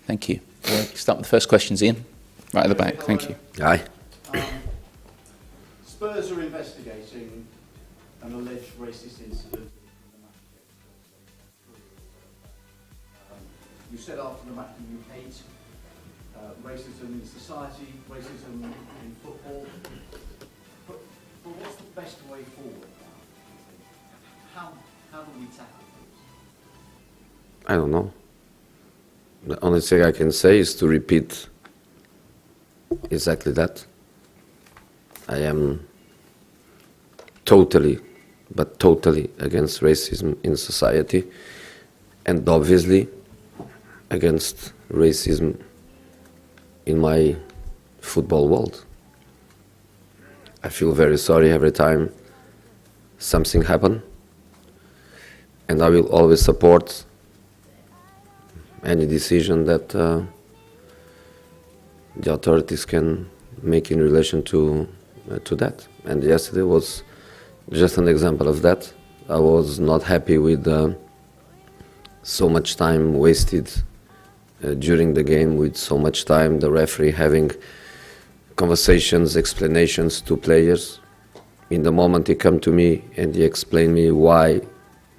Thank you. We'll start with the first questions, Ian. Right at the back. Thank you. Aye. Spurs are investigating an alleged racist incident in the match. You said after the match that you hate racism in society, racism in football. But what's the best way forward now? How do we tackle this? I don't know. The only thing I can say is to repeat exactly that. I am totally, but totally against racism in society, and obviously against racism in my football world. I feel very sorry every time something happens, and I will always support any decision that the authorities can make in relation to that. And yesterday was just an example of that. I was not happy with so much time wasted during the game, with so much time the referee having conversations, explanations to players. In the moment he came to me and he explained me why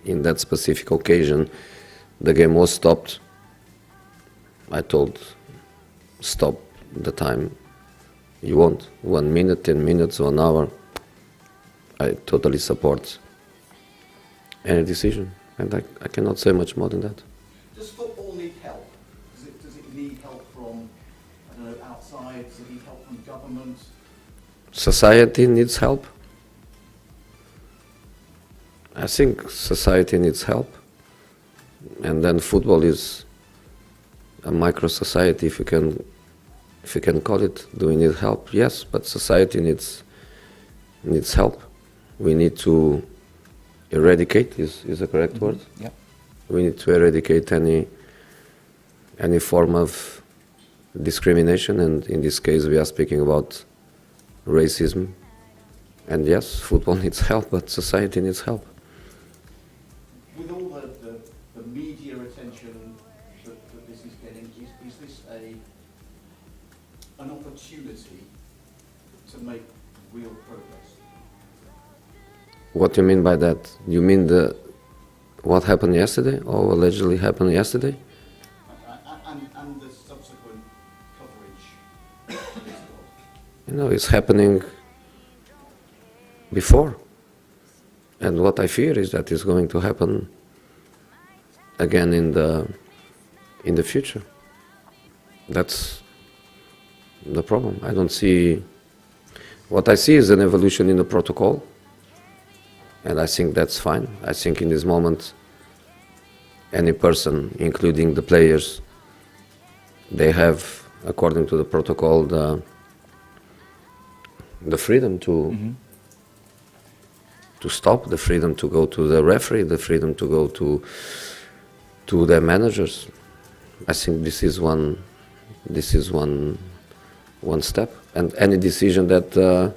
in that specific occasion the game was stopped, I told, stop the time you want, 1 minute, 10 minutes, 1 hour. I totally support any decision, and I cannot say much more than that. Does football need help? Does it need help from, I don't know, outside? Does it need help from government? Society needs help. I think society needs help, and then football is a micro society, if you can call it. Do we need help? Yes, but society needs help. We need to eradicate, is the correct word? Yeah. We need to eradicate any form of discrimination, and in this case we are speaking about racism. And yes, football needs help, but society needs help. With all the media attention that this is getting, is this an opportunity to make real progress? What do you mean by that? You mean what happened yesterday, or allegedly happened yesterday? And the subsequent coverage. You know, it's happening before. And what I fear is that it's going to happen again in the future. That's the problem. I don't see. What I see is an evolution in the protocol, and I think that's fine. I think in this moment, any person, including the players, they have, according to the protocol, the freedom to stop, the freedom to go to the referee, the freedom to go to their managers. I think this is one step, and any decision that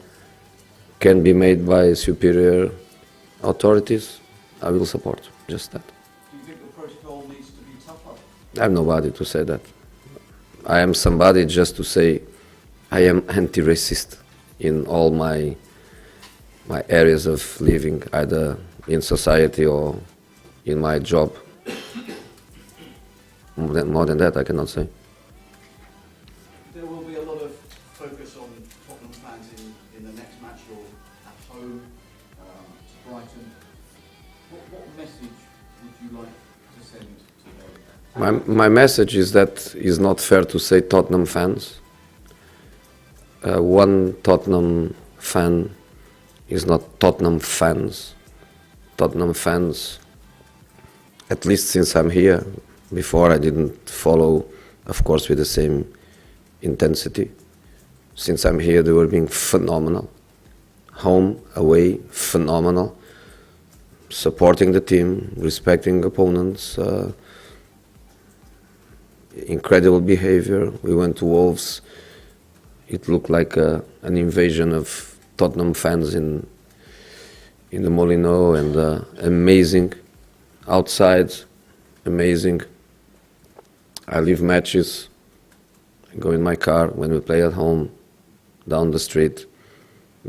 can be made by superior authorities, I will support. Just that. Do you think the protocol needs to be tougher? I'm nobody to say that. I am somebody just to say I am anti-racist in all my areas of living, either in society or in my job. More than that, I cannot say. There will be a lot of focus on Tottenham fans in the next match. You're at home to Brighton. What message would you like to send to them? My message is that it's not fair to say Tottenham fans. One Tottenham fan is not Tottenham fans. Tottenham fans, at least since I'm here, before I didn't follow, of course, with the same intensity. Since I'm here, they were being phenomenal. Home, away, phenomenal. Supporting the team, respecting opponents, incredible behavior. We went to Wolves. It looked like an invasion of Tottenham fans in the Molineux, and amazing. Outside, amazing. I leave matches, I go in my car when we play at home, down the street,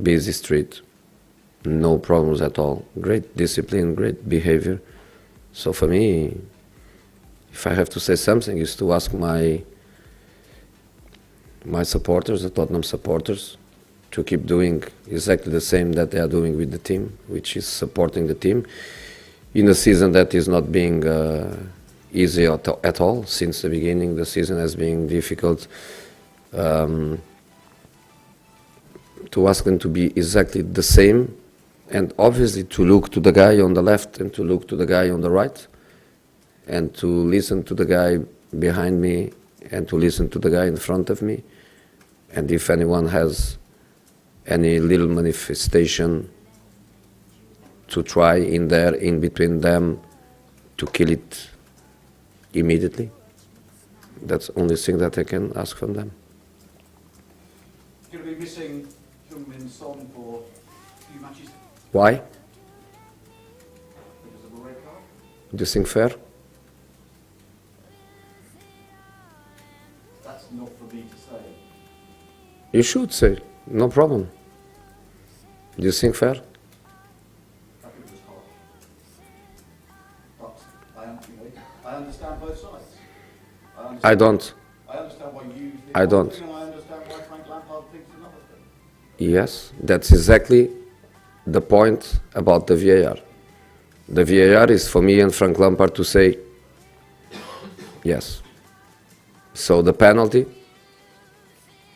busy street, no problems at all. Great discipline, great behavior. So for me, if I have to say something, is to ask my supporters, the Tottenham supporters, to keep doing exactly the same that they are doing with the team, which is supporting the team in a season that is not being easy at all. Since the beginning, the season has been difficult. To ask them to be exactly the same, and obviously to look to the guy on the left and to look to the guy on the right, and to listen to the guy behind me and to listen to the guy in front of me. And if anyone has any little manifestation, to try in between them, to kill it immediately. That's the only thing that I can ask from them. You're going to be missing Heung-min Son for a few matches Why? because of a red card. Do you think fair? That's not for me to say. You should say, no problem. Do you think fair? I think it was harsh. But I understand both sides. I don't. I understand why you think I one don't. thing, and I understand why Frank Lampard thinks another thing. Yes, that's exactly the point about the VAR. The VAR is for me and Frank Lampard to say yes. So the penalty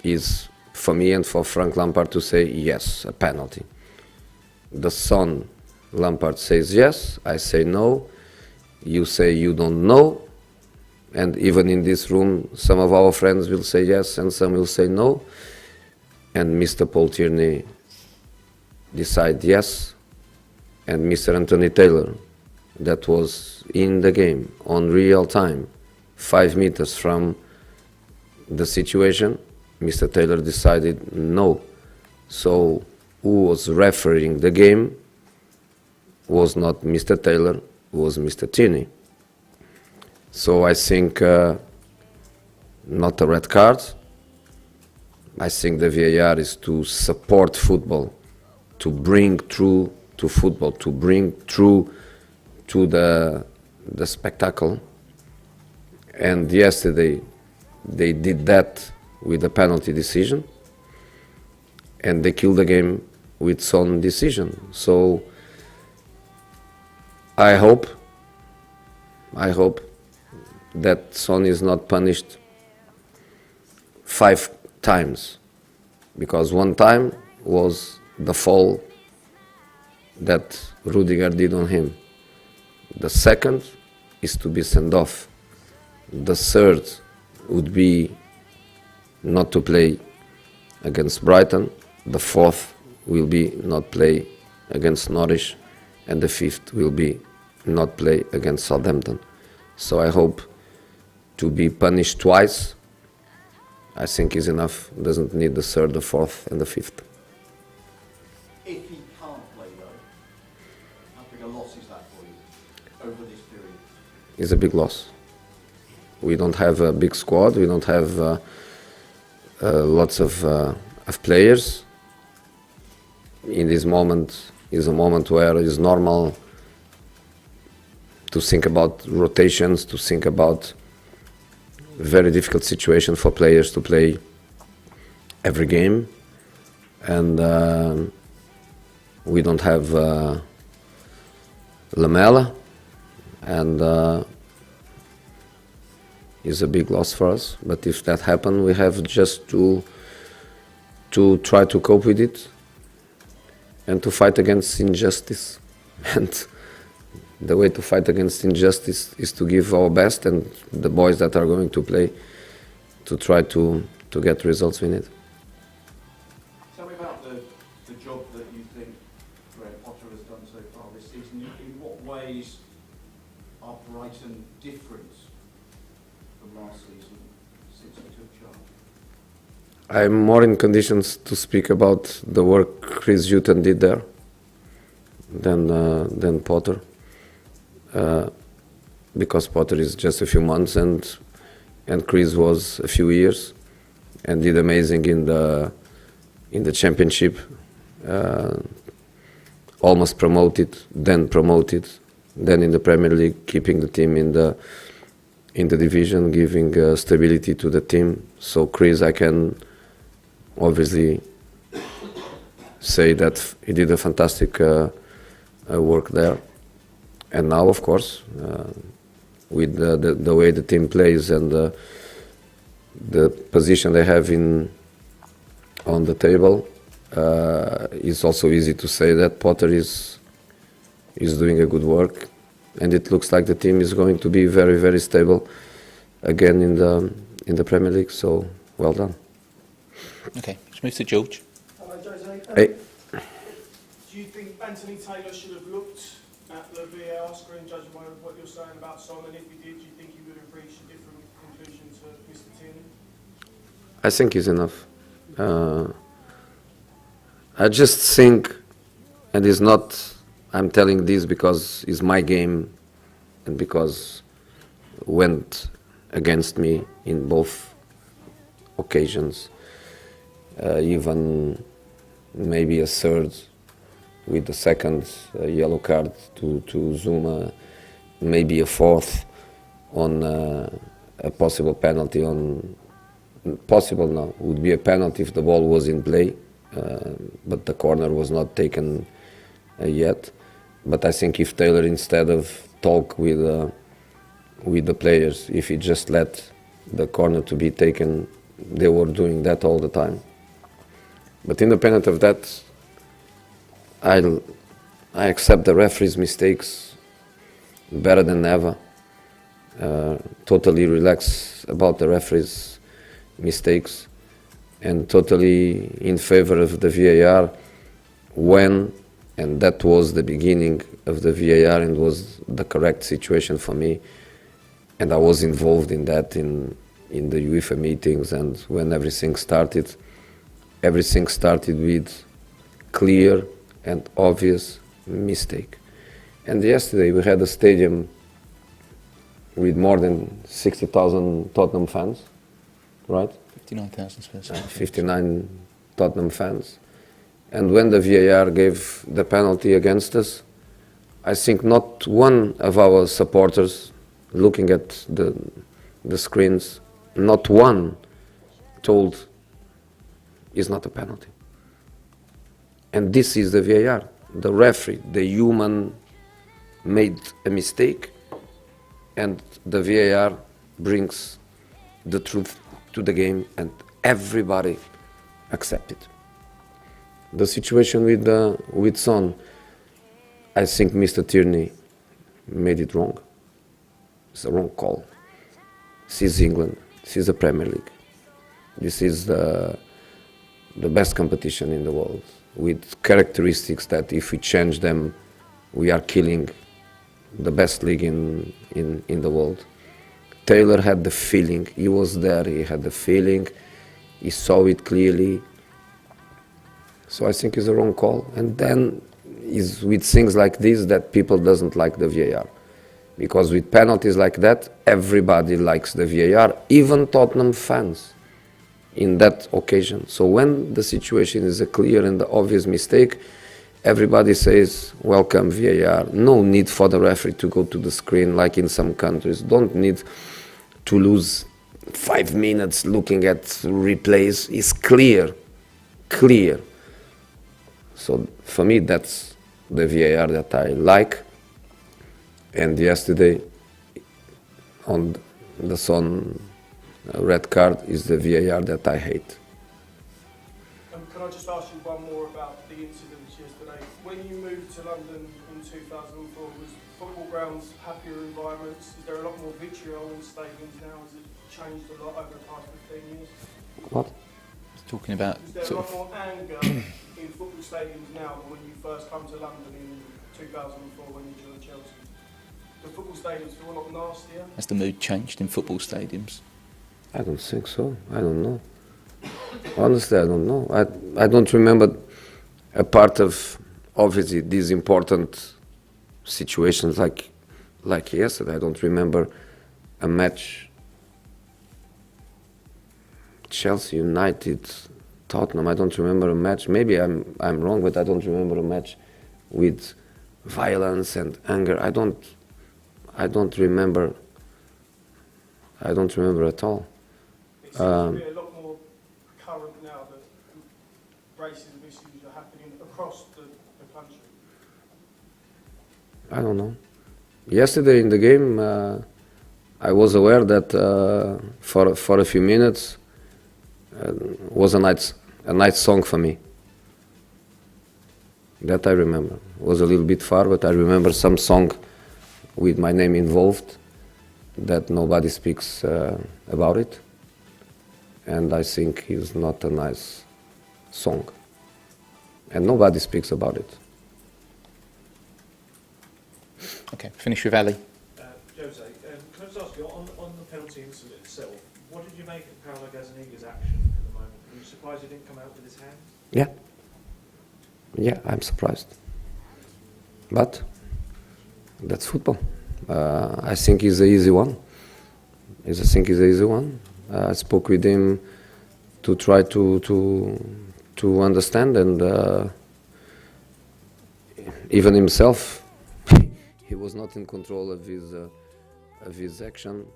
is for me and for Frank Lampard to say yes, a penalty. The son, Lampard says yes, I say no, you say you don't know, and even in this room some of our friends will say yes and some will say no, and Mr. Paul Tierney decide yes, and Mr. Anthony Taylor, that was in the game on real time, 5 meters from the situation, Mr. Taylor decided no. So who was refereeing the game was not Mr. Taylor, was Mr. Tierney. So I think not a red card. I think the VAR is to support football, to bring through to football, to bring through to the spectacle. And yesterday they did that with a penalty decision, and they killed the game with Son decision. So I hope that Son is not punished 5 times, because one time was the fall that Rudiger did on him. The second is to be sent off. The third would be not to play against Brighton. The fourth will be not play against Norwich, and the fifth will be not play against Southampton. So I hope to be punished twice, I think is enough. Doesn't need the third, the fourth, and the fifth. If he can't play though, how big a loss is that for you over this period? It's a big loss. We don't have a big squad. We don't have lots of players. In this moment is a moment where it's normal to think about rotations, to think about very difficult situation for players to play every game, and we don't have Lamela, and is a big loss for us. But if that happens, we have just to try to cope with it and to fight against injustice. And the way to fight against injustice is to give our best, and the boys that are going to play to try to get results we need. Tell me about the job that you think Graham Potter has done so far this season. In what ways are Brighton different from last season since he took charge? I'm more in conditions to speak about the work Chris Hughton did there than Potter, because Potter is just a few months and and Chris was a few years and did amazing in the championship. Almost promoted, then in the Premier League, keeping the team in the division, giving stability to the team. So Chris, I can obviously say that he did a fantastic work there. And now, of course, with the way the team plays and the position they have on the table, it's also easy to say that Potter is doing a good work, and it looks like the team is going to be very, very stable again in the Premier League. So well done. Okay, let's move to George. Hello, Jose. Hey. Do you think Anthony Taylor should have looked at the VAR screen, judging by what you're saying about Son? And if he did, do you think he would have reached a different conclusion to Mr. Tierney? I think it's enough. I just think, and it's not, I'm telling this because it's my game and because went against me in both occasions, even maybe a third with the second yellow card to Zuma, maybe a fourth on a possible penalty on, possible now, would be a penalty if the ball was in play. But the corner was not taken yet. But I think if Taylor, instead of talk with the players, if he just let the corner to be taken, they were doing that all the time. But independent of that, I accept the referee's mistakes better than ever. Totally relax about the referee's mistakes. And totally in favor of the VAR when, and that was the beginning of the VAR and was the correct situation for me. And I was involved in that in the UEFA meetings, and when everything started with clear and obvious mistake. And yesterday we had a stadium with more than 60,000 Tottenham fans, right? 59,000 Spurs fans. 59 Tottenham fans. And when the VAR gave the penalty against us, I think not one of our supporters, looking at the screens, not one told it's not a penalty. And this is the VAR. The referee, the human, made a mistake, and the VAR brings the truth to the game, and everybody accept it. The situation with Son, I think Mr. Tierney made it wrong. It's a wrong call. This is England. This is the Premier League. This is the best competition in the world, with characteristics that if we change them, we are killing the best league in the world. Taylor had the feeling, he was there, he had the feeling, he saw it clearly. So I think it's a wrong call. And then it's with things like this that people doesn't like the VAR. Because with penalties like that, everybody likes the VAR, even Tottenham fans in that occasion. So when the situation is a clear and obvious mistake, everybody says, welcome VAR. No need for the referee to go to the screen like in some countries. Don't need to lose 5 minutes looking at replays. It's clear. So for me, that's the VAR that I like. And yesterday, on the Son red card, is the VAR that I hate. Can I just ask you one more about the incidents yesterday? When you moved to London in 2004, was football grounds happier environments? Is there a lot more vitriol in stadiums now? Has it changed a lot over the past 15 years? What? Talking about Is there a sort lot of, more anger in football stadiums now than when you first come to London in 2004 when you joined Chelsea? The football stadiums feel a lot nastier? has the mood changed in football stadiums? I don't think so. I don't know. Honestly, I don't know. I don't remember a part of, obviously, these important situations like yesterday. I don't remember a match Chelsea, United, Tottenham. I don't remember a match. Maybe I'm wrong, but I don't remember a match with violence and anger. I don't remember. I don't remember at all. It seems to be a lot more current now that racism issues are happening across the country. I don't know. Yesterday in the game, I was aware that for a few minutes was a night song for me. That I remember. It was a little bit far, but I remember some song with my name involved that nobody speaks about it, and I think it's not a nice song, and nobody speaks about it. Okay, finish with Ali. Jose, can I just ask you, on the penalty incident itself, what did you make of Paolo Gazzaniga's action at the moment? Were you surprised he didn't come out with his hand? Yeah, I'm surprised, but that's football. I think he's an easy one. I spoke with him to try to understand, and even himself, he was not in control of his action,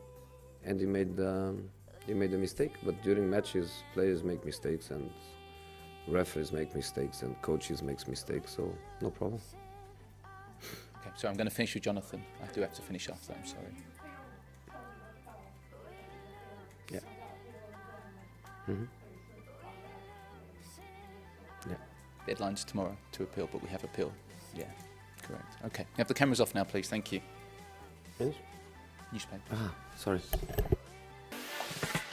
and he made a mistake. But during matches, players make mistakes, and referees make mistakes, and coaches make mistakes. So no problem. Okay, so I'm going to finish with Jonathan. I do have to finish after that, I'm sorry. Yeah. Mm-hmm. Yeah. Deadline's tomorrow to appeal, but we have appeal. Yeah, correct. Okay, you have the cameras off now, please. Thank you. Finish? Newspaper. Sorry.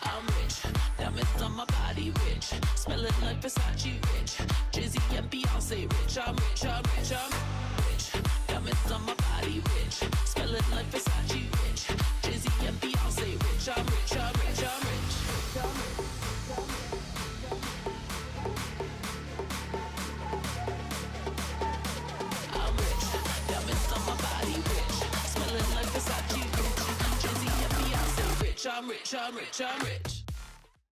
I'm rich, diamonds on my body rich, smelling like Versace rich, Jay-Z and Beyonce rich, I'm rich, I'm rich, I'm rich, diamonds on my body rich, smelling like Versace rich, Jay-Z and Beyonce rich, I'm rich, I'm rich, I'm rich. I'm rich, diamonds on my body rich, smelling like Versace rich, Jay-Z and Beyonce rich, I'm rich, I'm rich, I'm rich.